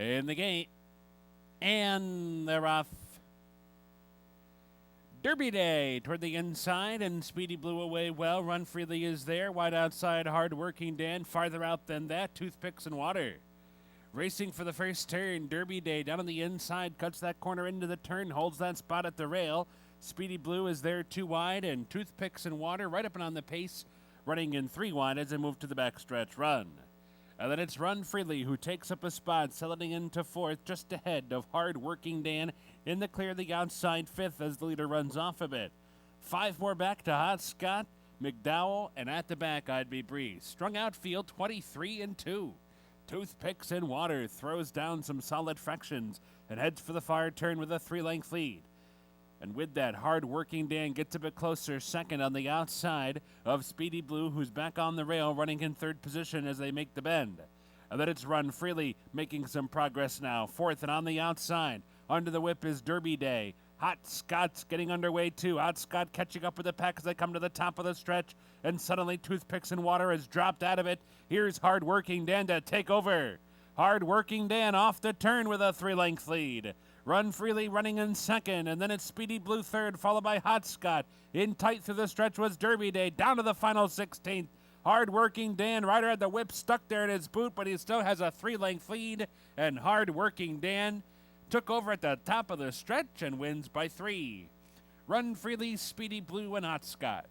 in the gate. And they're off. Derby Day toward the inside, and Speedy Blue away well. Run Freely is there. Wide outside, Hard-Working Dan. Farther out than that, Toothpicks and Water. Racing for the first turn, Derby Day down on the inside, cuts that corner into the turn, holds that spot at the rail. Speedy Blue is there 2 wide, and Toothpicks and Water right up and on the pace, running in 3 wide as they move to the backstretch run. And then it's Run Freely who takes up a spot, settling into 4th, just ahead of Hard-Working Dan in the clear the outside 5th as the leader runs off a bit. 5 more back to Hot Scott, McDowell, and at the back I'd Be Breeze. Strung out field 23 and 2. Toothpicks and Water throws down some solid fractions and heads for the far turn with a 3-length lead. And with that, Hard-Working Dan gets a bit closer, second on the outside of Speedy Blue, who's back on the rail, running in 3rd position as they make the bend. And then it's Run Freely, making some progress now. 4th and on the outside. Under the whip is Derby Day. Hot Scott's getting underway too. Hot Scott catching up with the pack as they come to the top of the stretch. And suddenly Toothpicks and Water has dropped out of it. Here's Hard-Working Dan to take over. Hard-Working Dan off the turn with a 3-length lead. Run Freely running in 2nd, and then it's Speedy Blue 3rd, followed by Hot Scott. In tight through the stretch was Derby Day, down to the final 16th. Hard-Working Dan, rider had the whip stuck there in his boot, but he still has a 3-length lead, and Hard-Working Dan took over at the top of the stretch and wins by 3. Run Freely, Speedy Blue, and Hot Scott.